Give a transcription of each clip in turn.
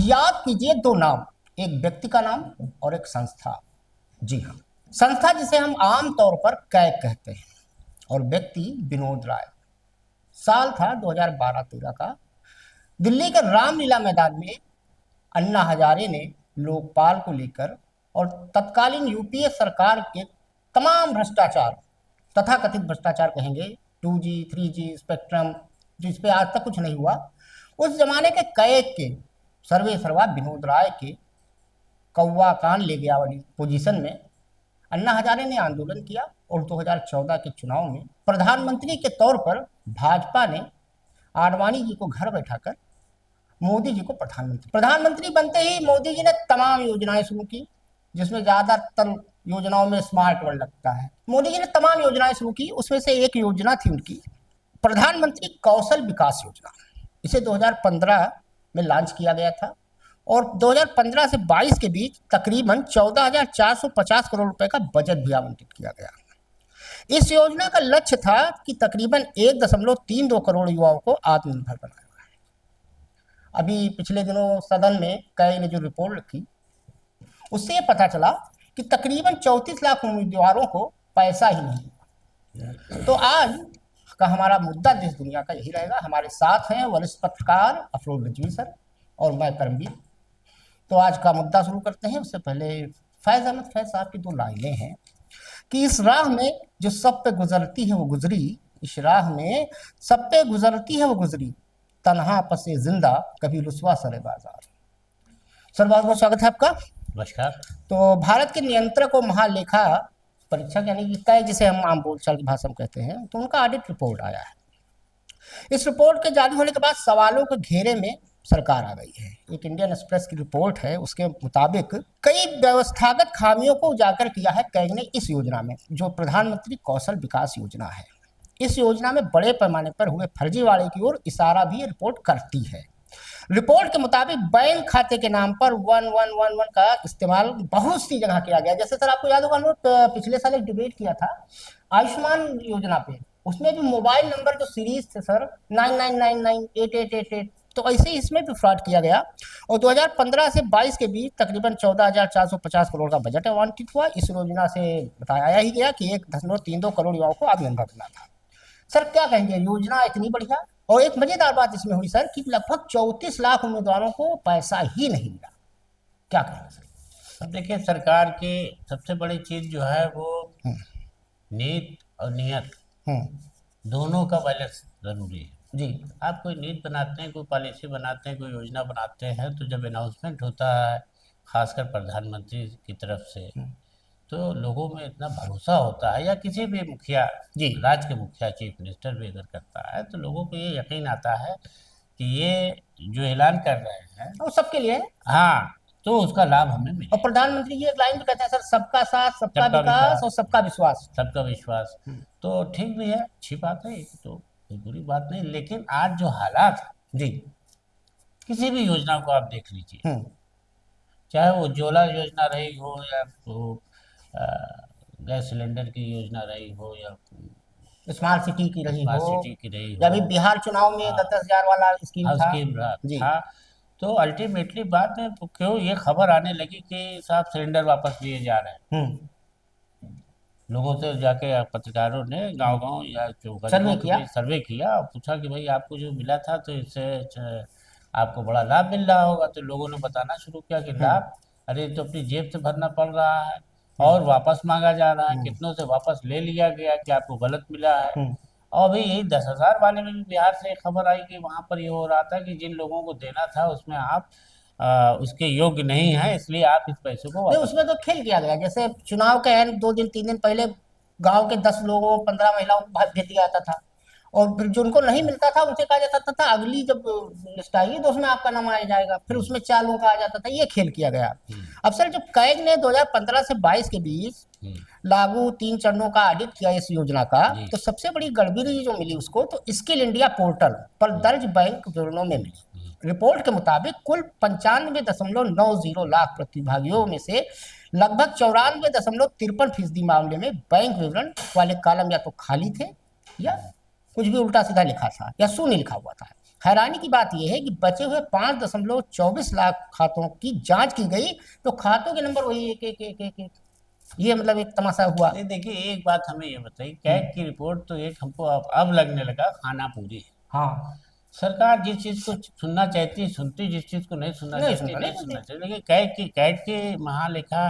याद कीजिए दो नाम, एक व्यक्ति का नाम और एक संस्था। जी हाँ, संस्था जिसे हम आम तौर पर कैग कहते हैं और व्यक्ति विनोद राय। साल था 2012-13 का। दिल्ली के रामलीला मैदान में अन्ना हजारे ने लोकपाल को लेकर और तत्कालीन यूपीए सरकार के तमाम भ्रष्टाचार, तथाकथित भ्रष्टाचार कहेंगे, 2G 3G स्पेक्ट्रम, जिस पे आज तक कुछ नहीं हुआ, उस जमाने के कैग के सर्वे सर्वा विनोद राय के कौवा कान ले गया वाली पोजीशन में अन्ना हजारे ने आंदोलन किया और 2014 के चुनाव में प्रधानमंत्री के तौर पर भाजपा ने आडवाणी जी को घर बैठाकर मोदी जी को प्रधानमंत्री बनते ही मोदी जी ने तमाम योजनाएं शुरू की, जिसमें ज्यादातर योजनाओं में स्मार्ट वर्ड लगता है। मोदी जी ने तमाम योजनाएं शुरू की, उसमें से एक योजना थी उनकी प्रधानमंत्री कौशल विकास योजना। इसे 2015 में लॉन्च किया गया था और 2015 से 22 के बीच तकरीबन 14,450 करोड़ रुपए का बजट भी आवंटित किया गया। इस योजना का लक्ष्य था कि तकरीबन 1.32 करोड़ युवाओं को आत्मनिर्भर बनाया। अभी पिछले दिनों सदन में कैग ने जो रिपोर्ट रखी, उससे ये पता चला कि तकरीबन 34 लाख उम्मीदवारों को पैसा ही नहीं। तो आज का हमारा मुद्दा देश दुनिया का यही रहेगा। हमारे साथ हैं वरिष्ठ पत्रकार अफरोज रिजवी सर और मैं करमवीर। तो आज का मुद्दा शुरू करते हैं। उससे पहले फैज अहमद फैज साहब की दो लाइनें हैं कि इस राह में जो सब पे गुजरती है वो गुजरी, इस राह में सब पे गुजरती है वो गुजरी, तन्हा पसे जिंदा कभी रुसवा सरे बाजार। सर बहुत बहुत स्वागत है आपका। नमस्कार। तो भारत के नियंत्रक और महालेखा परीक्षक यानी कि कैग, जिसे हम आम बोलचाल की भाषा में कहते हैं, तो उनका ऑडिट रिपोर्ट आया है। इस रिपोर्ट के जारी होने के बाद सवालों के घेरे में सरकार आ गई है। एक इंडियन एक्सप्रेस की रिपोर्ट है, उसके मुताबिक कई व्यवस्थागत खामियों को उजागर किया है कैग ने इस योजना में, जो प्रधानमंत्री कौशल विकास योजना है। इस योजना में बड़े पैमाने पर हुए फर्जीवाड़े की ओर इशारा भी रिपोर्ट करती है। रिपोर्ट के मुताबिक बैंक खाते के नाम पर 1111 का इस्तेमाल बहुत सी जगह किया गया। जैसे सर आपको याद होगा, हम लोग पिछले साल एक डिबेट किया था आयुष्मान योजना पे, उसमें भी मोबाइल नंबर जो सीरीज थे सर 99998888, तो ऐसे ही इसमें भी फ्रॉड किया गया। और 2015 से 22 के बीच तकरीबन 14,450 करोड़ का बजट आवंटित हुआ। इस योजना से बताया ही गया कि 1.32 करोड़ युवाओं को आत्मनिर्भर बनना था। सर क्या कहेंगे, योजना इतनी बढ़िया, और एक मजेदार बात इसमें हुई सर कि लगभग 34 लाख उम्मीदवारों को पैसा ही नहीं मिला। क्या कहेंगे सर? अब देखिए, सरकार की सबसे बड़ी चीज जो है वो नीति और नियत दोनों का बैलेंस जरूरी है जी। आप कोई नीति बनाते हैं, कोई पॉलिसी बनाते हैं, कोई योजना बनाते हैं, तो जब अनाउंसमेंट होता है खासकर प्रधानमंत्री की तरफ से, तो लोगों में इतना भरोसा होता है, या किसी भी मुखिया, राज्य के मुखिया, चीफ मिनिस्टर भी अगर करता है, तो लोगों को ये यकीन आता है कि ये जो ऐलान कर रहे हैं वो सबके लिए, हाँ, तो उसका लाभ हमें मिले। और प्रधानमंत्री जी एक लाइन भी कहते हैं सर, सबका साथ, सबका विकास और सबका विश्वास। सबका विश्वास, तो ठीक भी है, अच्छी बात है, तो कोई बुरी बात नहीं। लेकिन आज जो हालात है जी, किसी भी योजना को आप देख लीजिए, चाहे वो उज्ज्वला योजना रही हो, या तो गैस सिलेंडर की योजना रही हो, या स्मार्ट सिटी की रही हो, या भी बिहार चुनाव में 10,000 वाला स्कीम था, तो अल्टीमेटली बात में क्यों ये खबर आने लगी कि साहब सिलेंडर वापस लिए जा रहे हैं। लोगों से जाके पत्रकारों ने गांव-गांव या जो सर्वे किया और पूछा कि भाई आपको जो मिला था तो इससे आपको बड़ा लाभ मिल रहा होगा, तो लोगों ने बताना शुरू किया कि लाभ, अरे तो अपनी जेब से भरना पड़ रहा है और वापस मांगा जा रहा है, कितनों से वापस ले लिया गया कि आपको गलत मिला है। और भाई यही 10,000 वाले में भी बिहार से खबर आई कि वहाँ पर ये हो रहा था कि जिन लोगों को देना था उसमें आप उसके योग्य नहीं है, इसलिए आप इस पैसे को नहीं, उसमें तो खेल किया गया। जैसे चुनाव के 2 दिन 3 दिन पहले गांव के 10 लोगों 15 महिलाओं को भेज दिया जाता था, और फिर जिनको नहीं मिलता था उनसे कहा जाता था अगली जब लिस्ट आएगी तो उसमें आपका नाम आ जाएगा, फिर उसमें 4 लोगों का आ जाता था। ये खेल किया गया। अब सर जब कैग ने 2015 से 22 के बीच लागू 3 चरणों का ऑडिट किया इस योजना का, तो सबसे बड़ी गड़बड़ी जो मिली उसको, तो स्किल इंडिया पोर्टल पर दर्ज बैंक विवरणों में मिली। रिपोर्ट के मुताबिक कुल 95.90 लाख प्रतिभागियों में से लगभग 94.53% मामले में बैंक विवरण वाले कॉलम या तो खाली थे या कुछ भी उल्टा सीधा लिखा था या शून्य लिखा हुआ था। हैरानी की बात यह है कि बचे हुए 5.24 लाख खातों की जांच की गई तो खातों के नंबर वही एक एक एक एक, एक। ये मतलब एक तमाशा हुआ। नहीं देखिए, एक बात हमें ये बताइए, कैग की रिपोर्ट तो एक हमको अब लगने लगा खाना पूरी है। हाँ, सरकार जिस चीज को सुनना चाहती है सुनती, जिस चीज को नहीं सुनना नहीं चाहती सुनता, नहीं नहीं सुनना सुनते। चाहिए। लेकिन कैग के महालेखा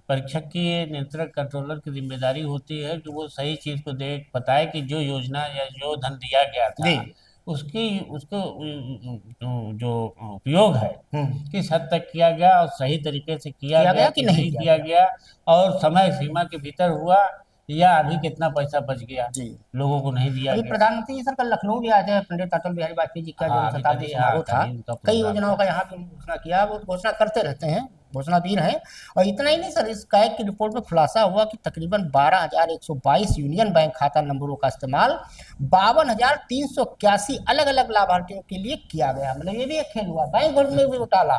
परीक्षक की ये नियंत्रक कंट्रोलर की जिम्मेदारी होती है कि वो सही चीज को देख बताए कि जो योजना या जो धन दिया गया था जी। उसकी उसको जो उपयोग है हम्म। किस हद तक किया गया और सही तरीके से किया किया गया गया कि कि नहीं नहीं किया किया गया। गया, और समय सीमा के भीतर हुआ या अभी कितना पैसा बच गया, जी। लोगों को नहीं दिया अभी गया। प्रधानमंत्री जी सर कल लखनऊ भी आए थे, पंडित अटल बिहारी वाजपेयी जी का हाँ जन्म अभी शताब्दी तभी, हाँ समारोह था। तभी उनका कई प्रोग्राम योजनाओं था। का यहाँ पे घोषणा किया, वो घोषणा करते रहते हैं, घोषणावीर हैं। और इतना ही नहीं सर, इस कैग की रिपोर्ट में खुलासा हुआ कि तकरीबन 12,122 यूनियन बैंक खाता नंबरों का इस्तेमाल 52,381 अलग अलग लाभार्थियों के लिए किया गया। मतलब ये भी एक खेल हुआ, बैंक में भी घोटाला।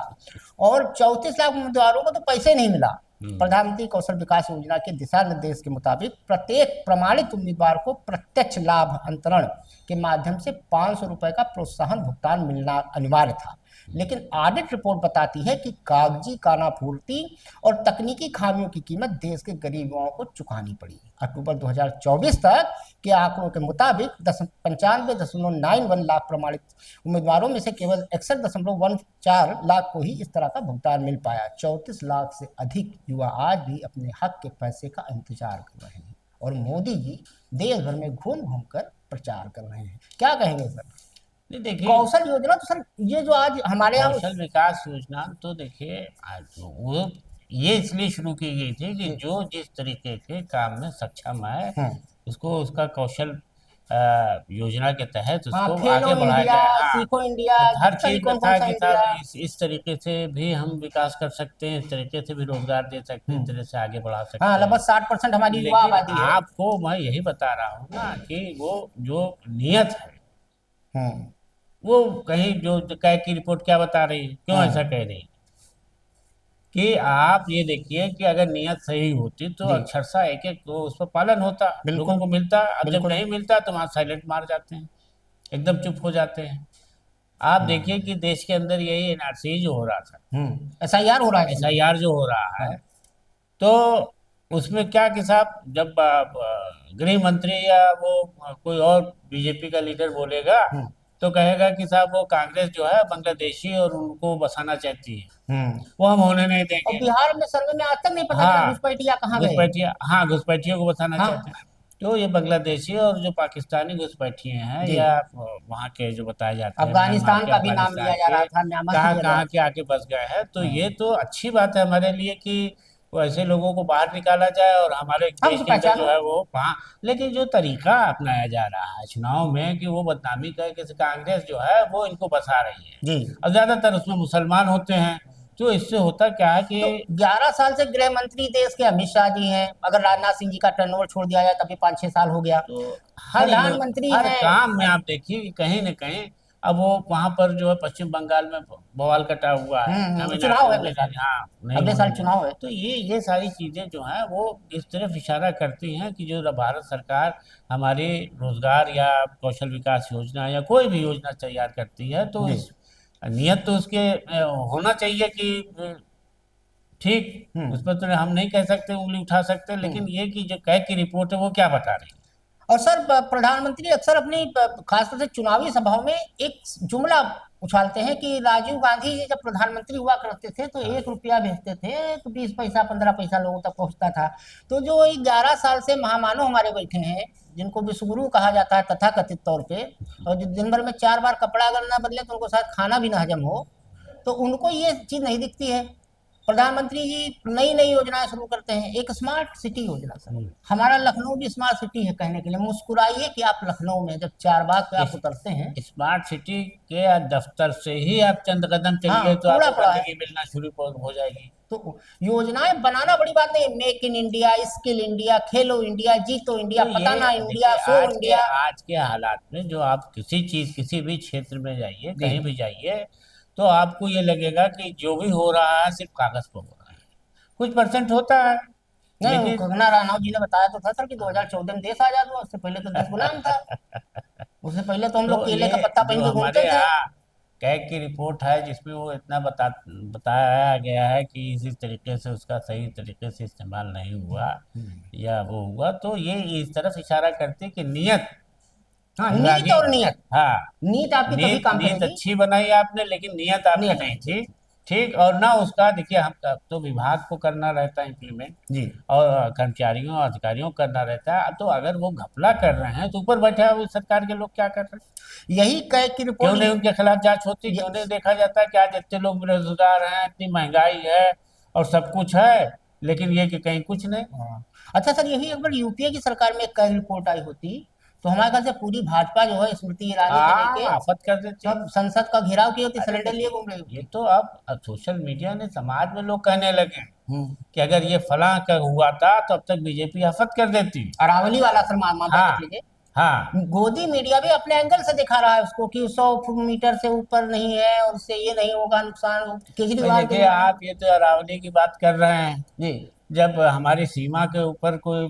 और 34 लाख उम्मीदवारों को तो पैसे नहीं मिला। हम्म। प्रधानमंत्री कौशल विकास योजना के दिशा निर्देश के मुताबिक प्रत्येक प्रमाणित उम्मीदवार को प्रत्यक्ष लाभ अंतरण के माध्यम से 500 रुपए का प्रोत्साहन भुगतान मिलना अनिवार्य था। लेकिन ऑडिट रिपोर्ट बताती है कि कागजी कानाफूर्ति और तकनीकी खामियों की कीमत देश के गरीबों को चुकानी पड़ी। अक्टूबर 2024 तक के आंकड़ों के मुताबिक 95.91 लाख प्रमाणित उम्मीदवारों में से केवल 61.14 लाख को ही इस तरह का भुगतान मिल पाया। 34 लाख से अधिक युवा आज भी अपने हक के पैसे का इंतजार कर रहे हैं और मोदी जी देश भर में घूम घूम कर प्रचार कर रहे हैं। क्या कहेंगे सर? नहीं देखिए, कौशल योजना तो सर ये जो आज हमारे यहाँ कौशल विकास योजना तो देखिए आज वो ये इसलिए शुरू की गई थी कि जो जिस तरीके के काम में सक्षम है उसको उसका कौशल योजना के तहत हाँ, उसको खेलो आगे बढ़ाया इंडिया, जाए। हाँ, सीखो इंडिया, हर पता नहीं चीज में कौन कौन था सा कि इंडिया। साहब इस तरीके से भी हम विकास कर सकते हैं, इस तरीके से भी रोजगार दे सकते हैं, इस तरह से आगे बढ़ा हाँ, सकते हैं। लगभग 60% हमारी युवा लेकिन आबादी है। आपको मैं यही बता रहा हूँ ना कि वो जो नियत है हम्म। वो कहीं जो कैग की रिपोर्ट क्या बता रही है, क्यों ऐसा कह रही है कि आप ये देखिए कि अगर नियत सही होती तो जी, अक्षरशः एक एक तो उस पर पालन होता, लोगों बिल्कुल को मिलता। अब जब बिल्कुल। नहीं मिलता तो वहाँ साइलेंट मार जाते हैं, एकदम चुप हो जाते हैं। आप देखिए कि देश के अंदर यही एनआरसी जो हो रहा था, SIR हो रहा है इस समय। एसआईआर जो हो रहा है, हाँ। तो उसमें क्या कि साहब जब गृह मंत्री या वो कोई और बीजेपी का लीडर बोलेगा हम्म। तो कहेगा कि साहब वो कांग्रेस जो है बांग्लादेशी और उनको बसाना चाहती है, हम्म। वो हम होने नहीं और देंगे। बिहार में सर्वे में आज तक नहीं पता चला हाँ, घुसपैठिया कहाँ गए। घुसपैठिया, हाँ घुसपैठियों को बसाना चाहते हैं। हाँ तो ये बांग्लादेशी और जो पाकिस्तानी घुसपैठिए हैं जी। या वहाँ के जो बताए जाते हैं म्यांमार अफगानिस्तान के, का भी नाम लिया अफगानिस्तान जा के, रहा था, म्यांमार कहाँ लिया जा कहाँ रहा के आके बस गए हैं। तो था। ये तो अच्छी बात है हमारे लिए कि वो ऐसे लोगों को बाहर निकाला जाए और हमारे हम देश उसको के अंदर पहचान जो हो। है वो वहाँ। लेकिन जो तरीका अपनाया जा रहा है चुनाव में कि वो बदनामी कर कि कांग्रेस जो है वो इनको बसा रही है, जी। और ज्यादातर उसमें मुसलमान होते हैं। तो इससे होता क्या है तो कि 11 साल से गृह मंत्री देश के अमित शाह जी हैं। अगर राजनाथ सिंह जी का टर्नओवर छोड़ दिया जाए तभी 5-6 साल हो गया। तो प्रधानमंत्री हर हैं। काम में आप देखिए कि कहीं न कहीं अब वो वहां पर जो है पश्चिम बंगाल में बवाल कटा हुआ है, चुनाव है तमिलनाडु अगले में साल। हाँ नहीं अगले होने साल दें। चुनाव है। तो ये सारी चीजें जो हैं वो इस तरफ इशारा करती हैं कि जो भारत सरकार हमारी रोजगार या कौशल विकास योजना या कोई भी योजना तैयार करती है तो जी। इस नियत तो उसके होना चाहिए कि ठीक, उस पर तो हम नहीं कह सकते, उंगली उठा सकते, लेकिन ये कि जो कैग की रिपोर्ट है वो क्या बता रही है। और सर प्रधानमंत्री अक्सर अपनी खासतौर से चुनावी सभाओं में एक जुमला उछालते हैं कि राजीव गांधी जी जब प्रधानमंत्री हुआ करते थे तो 1 रुपया भेजते थे तो 20 पैसा 15 पैसा लोगों तक पहुंचता था। तो जो 11 साल से महामानव हमारे बैठे हैं जिनको विश्वगुरु कहा जाता है तथाकथित तौर पे, और जो दिन भर में 4 बार कपड़ा अगर ना बदले तो उनको शायद खाना भी ना हजम हो, तो उनको ये चीज नहीं दिखती है। प्रधानमंत्री जी नई नई योजनाएं शुरू करते हैं। एक स्मार्ट सिटी योजना सर, हमारा लखनऊ भी स्मार्ट सिटी है कहने के लिए। मुस्कुराइए कि आप लखनऊ में जब चारबाग पे आप इस उतरते हैं। स्मार्ट सिटी के दफ्तर से ही आप चंद कदम हाँ, चलिए तो कूड़ा आपको पड़ा है। गंदगी मिलना शुरू हो जाएगी। तो योजनाएं बनाना बड़ी बात नहीं, make in India, skill India, Khelo India, जीतो इंडिया, तो ये पताना इंडिया, देखिए सो इंडिया। आज के हालात में जो आप किसी चीज किसी भी क्षेत्र में जाइए, कहीं भी जाइए, तो आपको ये लगेगा कि जो भी हो रहा है सिर्फ कागज पर हो रहा है, कुछ परसेंट होता है। नहीं, लेकिन कंगना रनौत जी ने बताया तो था सर कि 2014 में देश आजाद हुआ, उससे पहले तो देश गुलाम था। उससे पहले तो हम तो लोग केले ये का पत्ता पहन जो के हमारे घूमते थे। यहाँ कैग की रिपोर्ट है जिसमें वो इतना बताया गया है कि इसी तरीके से उसका सही तरीके से इस्तेमाल नहीं हुआ या वो हुआ, तो ये इस तरफ इशारा करती है कि नीयत हाँ, नीत अनुरागी, और नियत। हाँ, नीत आपकी तभी नीयत काम नीयत करेगी। अच्छी बनाई आपने लेकिन नीयत आपकी नियत नहीं नहीं थी। थी। ठीक, और ना उसका देखिए हम तो विभाग को करना रहता है इम्प्लीमेंट, जी। और कर्मचारियों और अधिकारियों को करना रहता है। तो अगर वो घपला कर रहे हैं तो ऊपर बैठे हुए सरकार के लोग क्या कर रहे हैं? यही कैग की क्यों रिपोर्ट नहीं उनके खिलाफ जांच होती? ये, क्यों नहीं देखा जाता कि आज इतने लोग बेरोजगार हैं, इतनी महंगाई है और सब कुछ है, लेकिन ये कि कहीं कुछ नहीं। हाँ। अच्छा सर, यही एक बार यूपीए की सरकार में एक कैग रिपोर्ट आई होती तो हमारे ख्याल से पूरी भाजपा जो है स्मृति ईरानी से लेके हाँ, आफत कर देती। सब संसद का घेराव की होती, अरे सिलेंडर लिए घूम रही देखिए, ये होती। तो अब सोशल मीडिया ने समाज में लोग कहने लगे हैं हम्म। कि अगर ये फलां का हुआ था तो अब तक बीजेपी आफत कर देती। अरावली वाला सर मामा भाई हाँ, देख लीजिए। हाँ। गोदी मीडिया भी अपने एंगल से दिखा रहा है उसको कि 100 मीटर से ऊपर नहीं है और उससे ये नहीं होगा नुकसान, भाई केजरीवाल के देखिए, जो है। आप ये तो अरावली की बात कर रहे हैं। जी। जब हमारी सीमा के ऊपर कोई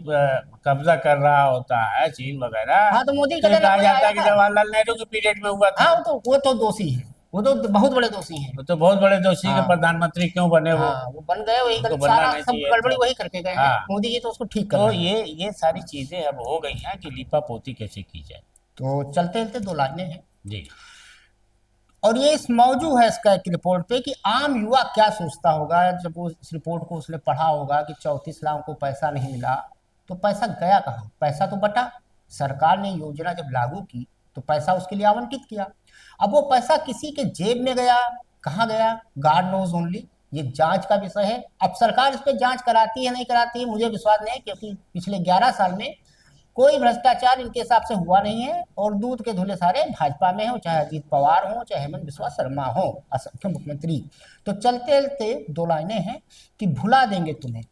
कब्जा कर रहा होता है चीन वगैरह, हाँ, तो मोदी तो ये कहने कहा कोई जाता आया है कि था। जवाहरलाल नेहरू के पीरियड में हुआ था। हाँ, वो तो दोषी है, वो तो बहुत बड़े दोषी हैं। वो तो बहुत बड़े दोषी के हाँ। प्रधानमंत्री क्यों बने वो? हाँ, वो बन गए वही उनको बनना सारा नहीं सब चाहिए गड़बड़ी था। वही करके गए हैं, हाँ। मोदी जी तो उसको ठीक कर तो रहे हैं। ये सारी चीजें अब हो गई हैं कि लीपा पोती कैसे की जाए। तो चलते चलते दो लाइनें हैं। जी। और ये इस मौजू है इसका एक रिपोर्ट पे कि आम युवा क्या सोचता होगा जब वो इस रिपोर्ट को उसने पढ़ा होगा कि 34 लाख को पैसा नहीं मिला। तो पैसा गया कहाँ? पैसा तो बटा। सरकार ने योजना जब लागू की तो पैसा उसके लिए आवंटित किया। अब वो पैसा किसी के जेब में गया, कहाँ गया, गॉड नोज ओनली। ये जांच का विषय है। अब सरकार इस पर जांच कराती है नहीं कराती है मुझे विश्वास नहीं है, क्योंकि पिछले 11 साल में कोई भ्रष्टाचार इनके हिसाब से हुआ नहीं है और दूध के धुले सारे भाजपा में हो, चाहे अजीत पवार हो चाहे हेमंत बिस्वा शर्मा हो, असंख्य मुख्यमंत्री। तो चलते चलते दो लाइनें हैं कि भुला देंगे तुम्हें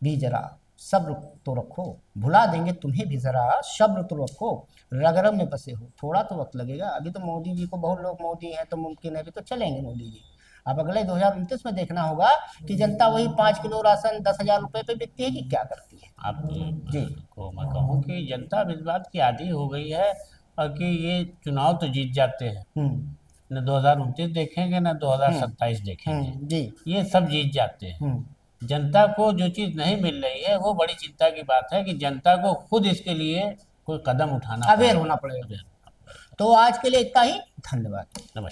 भी जरा सब्र तो रखो, भुला देंगे तुम्हें भी जरा सब्र तो रखो, रग रग में बसे हो, थोड़ा तो वक्त लगेगा। अभी तो मोदी जी को बहुत लोग मोदी हैं तो मुमकिन है, अभी तो चलेंगे मोदी जी। अब अगले 2029 में देखना होगा कि जनता वही 5 किलो राशन 10,000 रुपए पे बिकती है कि क्या करती है। आप जी। को मैं कहूँ कि जनता अब इस बात की आदी हो गई है और कि ये चुनाव तो जीत जाते हैं, न 2029 देखेंगे न 2027 देखेंगे, जी। ये सब जीत जाते हैं। जनता को जो चीज़ नहीं मिल रही है वो बड़ी चिंता की बात है कि जनता को खुद इसके लिए कोई कदम उठाना अवेयर पड़ेगा। होना पड़ेगा। तो आज के लिए इतना ही, धन्यवाद। नमस्कार।